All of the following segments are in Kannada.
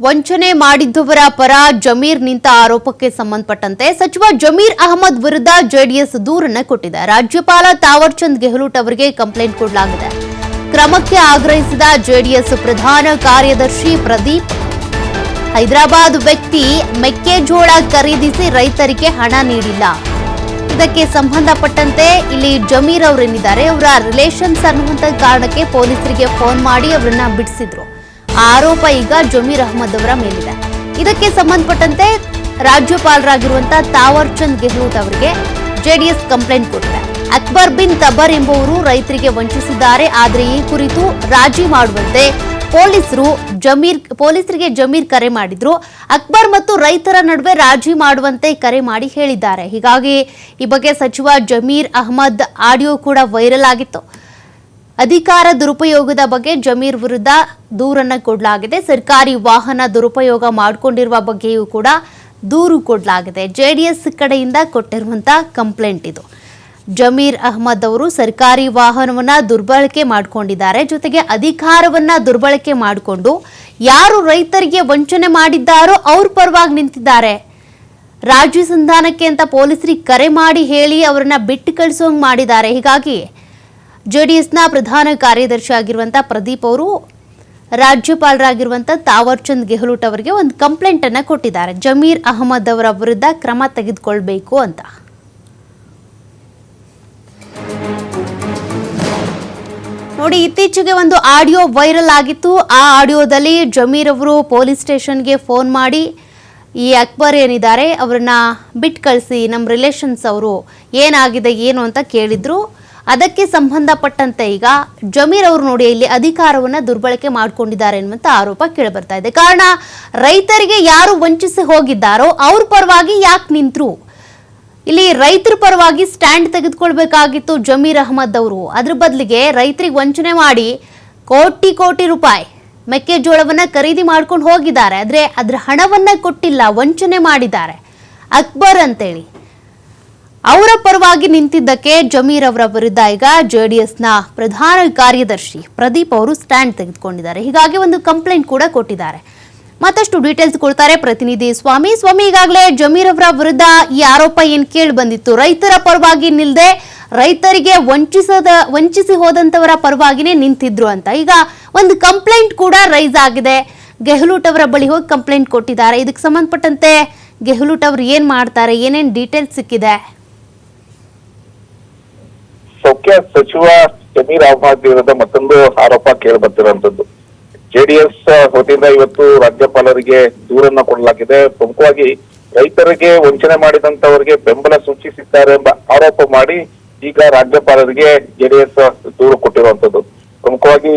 ವಂಚನೆ ಮಾಡಿದ್ದವರ ಪರ ಜಮೀರ್ ನಿಂತ ಆರೋಪಕ್ಕೆ ಸಂಬಂಧಪಟ್ಟಂತೆ ಸಚಿವ ಜಮೀರ್ ಅಹಮದ್ ವಿರುದ್ಧ ಜೆಡಿಎಸ್ ದೂರನ್ನು ಕೊಟ್ಟಿದೆ. ರಾಜ್ಯಪಾಲ ತಾವರ್ ಚಂದ್ ಗೆಹ್ಲೋಟ್ ಅವರಿಗೆ ಕಂಪ್ಲೇಂಟ್ ಕೊಡಲಾಗಿದೆ. ಕ್ರಮಕ್ಕೆ ಆಗ್ರಹಿಸಿದ ಜೆಡಿಎಸ್ ಪ್ರಧಾನ ಕಾರ್ಯದರ್ಶಿ ಪ್ರದೀಪ್, ಹೈದರಾಬಾದ್ ವ್ಯಕ್ತಿ ಮೆಕ್ಕೆಜೋಳ ಖರೀದಿಸಿ ರೈತರಿಗೆ ಹಣ ನೀಡಿಲ್ಲ. ಇದಕ್ಕೆ ಸಂಬಂಧಪಟ್ಟಂತೆ ಇಲ್ಲಿ ಜಮೀರ್ ಅವರೇನಿದ್ದಾರೆ ಅವರ ರಿಲೇಷನ್ಸ್ ಅನ್ನುವಂತ ಕಾರಣಕ್ಕೆ ಪೊಲೀಸರಿಗೆ ಫೋನ್ ಮಾಡಿ ಅವರನ್ನ ಬಿಡಿಸಿದ್ರು. ಆರೋಪ ಈಗ ಜಮೀರ್ ಅಹಮದ್ ಅವರ ಮೇಲಿದೆ. ಇದಕ್ಕೆ ಸಂಬಂಧಪಟ್ಟಂತೆ ರಾಜ್ಯಪಾಲರಾಗಿರುವಂತಹ ತಾವರ್ ಚಂದ್ ಗೆಹ್ಲೋಟ್ ಅವರಿಗೆ ಜೆಡಿಎಸ್ ಕಂಪ್ಲೇಂಟ್ ಕೊಟ್ಟಿದೆ. ಅಕ್ಬರ್ ಬಿನ್ ತಬರ್ ಎಂಬುವರು ರೈತರಿಗೆ ವಂಚಿಸಿದ್ದಾರೆ. ಆದರೆ ಈ ಕುರಿತು ರಾಜಿ ಮಾಡುವಂತೆ ಪೊಲೀಸರಿಗೆ ಜಮೀರ್ ಕರೆ ಮಾಡಿದ್ರು. ಅಕ್ಬರ್ ಮತ್ತು ರೈತರ ನಡುವೆ ರಾಜಿ ಮಾಡುವಂತೆ ಕರೆ ಮಾಡಿ ಹೇಳಿದ್ದಾರೆ. ಹೀಗಾಗಿ ಈ ಬಗ್ಗೆ ಸಚಿವ ಜಮೀರ್ ಅಹಮದ್ ಆಡಿಯೋ ಕೂಡ ವೈರಲ್ ಆಗಿತ್ತು. ಅಧಿಕಾರ ದುರುಪಯೋಗದ ಬಗ್ಗೆ ಜಮೀರ್ ವಿರುದ್ಧ ದೂರನ್ನು ಕೊಡಲಾಗಿದೆ. ಸರ್ಕಾರಿ ವಾಹನ ದುರುಪಯೋಗ ಮಾಡಿಕೊಂಡಿರುವ ಬಗ್ಗೆಯೂ ಕೂಡ ದೂರು ಕೊಡಲಾಗಿದೆ. ಜೆಡಿಎಸ್ ಕಡೆಯಿಂದ ಕೊಟ್ಟಿರುವಂತಹ ಕಂಪ್ಲೇಂಟ್ ಇದು. ಜಮೀರ್ ಅಹಮದ್ ಅವರು ಸರ್ಕಾರಿ ವಾಹನವನ್ನ ದುರ್ಬಳಕೆ ಮಾಡಿಕೊಂಡಿದ್ದಾರೆ. ಜೊತೆಗೆ ಅಧಿಕಾರವನ್ನ ದುರ್ಬಳಕೆ ಮಾಡಿಕೊಂಡು ಯಾರು ರೈತರಿಗೆ ವಂಚನೆ ಮಾಡಿದ್ದಾರೋ ಅವ್ರ ಪರವಾಗಿ ನಿಂತಿದ್ದಾರೆ. ರಾಜ್ಯ ಸಂಧಾನಕ್ಕೆ ಅಂತ ಪೊಲೀಸರಿಗೆ ಕರೆ ಮಾಡಿ ಹೇಳಿ ಅವರನ್ನ ಬಿಟ್ಟು ಕಳಿಸೋಂಗ್ ಮಾಡಿದ್ದಾರೆ. ಹೀಗಾಗಿ ಜೆಡಿಎಸ್ನ ಪ್ರಧಾನ ಕಾರ್ಯದರ್ಶಿ ಆಗಿರುವಂತಹ ಪ್ರದೀಪ್ ಅವರು ರಾಜ್ಯಪಾಲರಾಗಿರುವಂತಹ ತಾವರ್ ಚಂದ್ ಗೆಹ್ಲೋಟ್ ಅವರಿಗೆ ಒಂದು ಕಂಪ್ಲೇಂಟ್ ಅನ್ನ ಕೊಟ್ಟಿದ್ದಾರೆ. ಜಮೀರ್ ಅಹಮದ್ ಅವರ ವಿರುದ್ಧ ಕ್ರಮ ತೆಗೆದುಕೊಳ್ಬೇಕು ಅಂತ. ನೋಡಿ, ಇತ್ತೀಚೆಗೆ ಒಂದು ಆಡಿಯೋ ವೈರಲ್ ಆಗಿತ್ತು. ಆ ಆಡಿಯೋದಲ್ಲಿ ಜಮೀರ್ ಅವರು ಪೊಲೀಸ್ ಸ್ಟೇಷನ್ಗೆ ಫೋನ್ ಮಾಡಿ ಈ ಅಕ್ಬರ್ ಏನಿದ್ದಾರೆ ಅವರನ್ನ ಬಿಟ್ಟು ಕಳಿಸಿ, ನಮ್ಮ ರಿಲೇಷನ್ಸ್ ಅವರು ಏನಾಗಿದೆ ಏನು ಅಂತ ಕೇಳಿದ್ರು. ಅದಕ್ಕೆ ಸಂಬಂಧಪಟ್ಟಂತೆ ಈಗ ಜಮೀರ್ ಅವರು ನೋಡಿ ಇಲ್ಲಿ ಅಧಿಕಾರವನ್ನ ದುರ್ಬಳಕೆ ಮಾಡಿಕೊಂಡಿದ್ದಾರೆ ಎನ್ನುವಂತ ಆರೋಪ ಕೇಳಿಬರ್ತಾ ಇದೆ. ಕಾರಣ ರೈತರಿಗೆ ಯಾರು ವಂಚಿಸಿ ಹೋಗಿದ್ದಾರೋ ಅವ್ರ ಪರವಾಗಿ ಯಾಕೆ ನಿಂತರು? ಇಲ್ಲಿ ರೈತರ ಪರವಾಗಿ ಸ್ಟ್ಯಾಂಡ್ ತೆಗೆದುಕೊಳ್ಬೇಕಾಗಿತ್ತು ಜಮೀರ್ ಅಹಮದ್ ಅವರು. ಅದ್ರ ಬದಲಿಗೆ ರೈತರಿಗೆ ವಂಚನೆ ಮಾಡಿ ಕೋಟಿ ರೂಪಾಯಿ ಮೆಕ್ಕೆಜೋಳವನ್ನ ಖರೀದಿ ಮಾಡ್ಕೊಂಡು ಹೋಗಿದ್ದಾರೆ. ಆದ್ರೆ ಅದ್ರ ಹಣವನ್ನ ಕೊಟ್ಟಿಲ್ಲ, ವಂಚನೆ ಮಾಡಿದ್ದಾರೆ ಅಕ್ಬರ್ ಅಂತೇಳಿ. ಅವರ ಪರವಾಗಿ ನಿಂತಿದ್ದಕ್ಕೆ ಜಮೀರ್ ಅವರ ವಿರುದ್ಧ ಈಗ ಜೆಡಿಎಸ್ನ ಪ್ರಧಾನ ಕಾರ್ಯದರ್ಶಿ ಪ್ರದೀಪ್ ಅವರು ಸ್ಟ್ಯಾಂಡ್ ತೆಗೆದುಕೊಂಡಿದ್ದಾರೆ. ಹೀಗಾಗಿ ಒಂದು ಕಂಪ್ಲೇಂಟ್ ಕೂಡ ಕೊಟ್ಟಿದ್ದಾರೆ. ಮತ್ತಷ್ಟು ಡೀಟೇಲ್ಸ್ ಕೊಡ್ತಾರೆ ಪ್ರತಿನಿಧಿ ಸ್ವಾಮಿ. ಈಗಾಗಲೇ ಜಮೀರ್ ಅವರ ವಿರುದ್ಧ ಈ ಆರೋಪ ಏನ್ ಕೇಳಿ ಬಂದಿತ್ತು, ರೈತರ ಪರವಾಗಿ ನಿಲ್ದೆ ರೈತರಿಗೆ ವಂಚಿಸಿ ಹೋದಂತವರ ಪರವಾಗಿನೇ ನಿಂತಿದ್ರು ಅಂತ. ಈಗ ಒಂದು ಕಂಪ್ಲೇಂಟ್ ಕೂಡ ರೈಸ್ ಆಗಿದೆ. ಗೆಹ್ಲೋಟ್ ಅವರ ಬಳಿ ಹೋಗಿ ಕಂಪ್ಲೇಂಟ್ ಕೊಟ್ಟಿದ್ದಾರೆ. ಇದಕ್ಕೆ ಸಂಬಂಧಪಟ್ಟಂತೆ ಗೆಹ್ಲೋಟ್ ಅವರು ಏನ್ ಮಾಡ್ತಾರೆ, ಏನೇನ್ ಡೀಟೇಲ್ಸ್ ಸಿಕ್ಕಿದೆ? ಸಚಿವ ಜಮೀರ್ ಅಹಮದ್ ವಿರುದ್ಧ ಮತ್ತೊಂದು ಆರೋಪ ಕೇಳಿ ಬರ್ತಿರುವಂತದ್ದು. ಜೆಡಿಎಸ್ ವತಿಯಿಂದ ಇವತ್ತು ರಾಜ್ಯಪಾಲರಿಗೆ ದೂರನ್ನ ಕೊಡಲಾಗಿದೆ. ಪ್ರಮುಖವಾಗಿ ರೈತರಿಗೆ ವಂಚನೆ ಮಾಡಿದಂತವರಿಗೆ ಬೆಂಬಲ ಸೂಚಿಸಿದ್ದಾರೆ ಎಂಬ ಆರೋಪ ಮಾಡಿ ಈಗ ರಾಜ್ಯಪಾಲರಿಗೆ ಜೆಡಿಎಸ್ ದೂರು ಕೊಟ್ಟಿರುವಂತದ್ದು. ಪ್ರಮುಖವಾಗಿ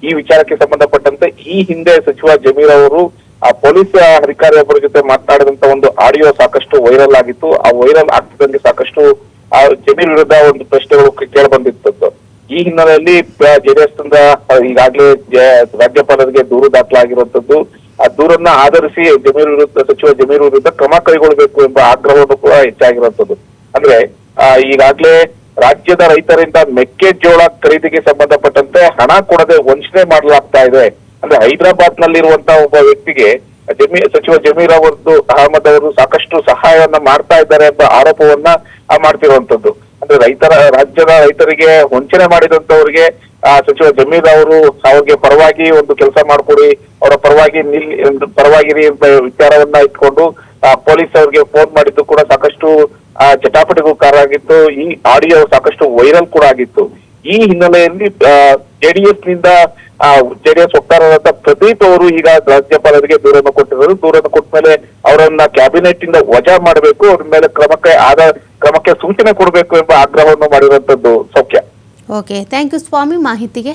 ಈ ವಿಚಾರಕ್ಕೆ ಸಂಬಂಧಪಟ್ಟಂತೆ ಈ ಹಿಂದೆ ಸಚಿವ ಜಮೀರ್ ಅವರು ಆ ಪೊಲೀಸ್ ಅಧಿಕಾರಿಯೊಬ್ಬರ ಜೊತೆ ಮಾತನಾಡಿದಂತ ಒಂದು ಆಡಿಯೋ ಸಾಕಷ್ಟು ವೈರಲ್ ಆಗಿತ್ತು. ಆ ವೈರಲ್ ಆಗ್ತಿದ್ದಂಗೆ ಸಾಕಷ್ಟು ಆ ಜಮೀರ್ ವಿರುದ್ಧ ಒಂದು ಪ್ರಶ್ನೆಗಳು ಕೇಳಿ ಬಂದಿತ್ತು. ಈ ಹಿನ್ನೆಲೆಯಲ್ಲಿ ಜೆಡಿಎಸ್ ನಿಂದ ಈಗಾಗಲೇ ರಾಜ್ಯಪಾಲರಿಗೆ ದೂರು ದಾಖಲಾಗಿರುವಂತದ್ದು. ಆ ದೂರನ್ನ ಆಧರಿಸಿ ಸಚಿವ ಜಮೀರ್ ವಿರುದ್ಧ ಕ್ರಮ ಕೈಗೊಳ್ಳಬೇಕು ಎಂಬ ಆಗ್ರಹವನ್ನು ಕೂಡ ಹೆಚ್ಚಾಗಿರುವಂತದ್ದು. ಅಂದ್ರೆ ಈಗಾಗಲೇ ರಾಜ್ಯದ ರೈತರಿಂದ ಮೆಕ್ಕೆಜೋಳ ಖರೀದಿಗೆ ಸಂಬಂಧಪಟ್ಟಂತೆ ಹಣ ಕೊಡದೆ ವಂಚನೆ ಮಾಡಲಾಗ್ತಾ ಇದೆ. ಅಂದ್ರೆ ಹೈದರಾಬಾದ್ ನಲ್ಲಿರುವಂತಹ ಒಬ್ಬ ವ್ಯಕ್ತಿಗೆ ಸಚಿವ ಜಮೀರ್ ಅಹಮದ್ ಅವರು ಸಾಕಷ್ಟು ಸಹಾಯವನ್ನ ಮಾಡ್ತಾ ಇದ್ದಾರೆ ಎಂಬ ಆರೋಪವನ್ನ ಮಾಡ್ತಿರುವಂತದ್ದು. ಅಂದ್ರೆ ರಾಜ್ಯದ ರೈತರಿಗೆ ವಂಚನೆ ಮಾಡಿದಂತವರಿಗೆ ಸಚಿವ ಜಮೀರ್ ಅವರು ಅವ್ರಿಗೆ ಪರವಾಗಿ ಒಂದು ಕೆಲಸ ಮಾಡ್ಕೊಡಿ, ಅವರ ಪರವಾಗಿರಿ ಎಂಬ ವಿಚಾರವನ್ನ ಇಟ್ಕೊಂಡು ಪೊಲೀಸ್ ಅವ್ರಿಗೆ ಫೋನ್ ಮಾಡಿದ್ದು ಕೂಡ ಸಾಕಷ್ಟು ಚಟಾಪಟಿಗೂ ಕಾರಾಗಿತ್ತು. ಈ ಆಡಿಯೋ ಸಾಕಷ್ಟು ವೈರಲ್ ಕೂಡ ಆಗಿತ್ತು. ಈ ಹಿನ್ನೆಲೆಯಲ್ಲಿ ಜೆಡಿಎಸ್ ವಕ್ತಾರರಾದ ಪ್ರದೀಪ್ ಅವರು ಈಗ ರಾಜ್ಯಪಾಲರಿಗೆ ದೂರನ್ನು ಕೊಟ್ಟಿದ್ದಾರೆ. ದೂರನ್ನು ಕೊಟ್ಟ ಮೇಲೆ ಅವರನ್ನ ಕ್ಯಾಬಿನೆಟ್ ಇಂದ ವಜಾ ಮಾಡಬೇಕು, ಅವ್ರ ಮೇಲೆ ಕ್ರಮಕ್ಕೆ ಸೂಚನೆ ಕೊಡಬೇಕು ಎಂಬ ಆಗ್ರಹವನ್ನು ಮಾಡಿರುವಂತದ್ದು. ಸೌಖ್ಯ. ಓಕೆ, ಥ್ಯಾಂಕ್ ಯು ಸ್ವಾಮಿ ಮಾಹಿತಿಗೆ.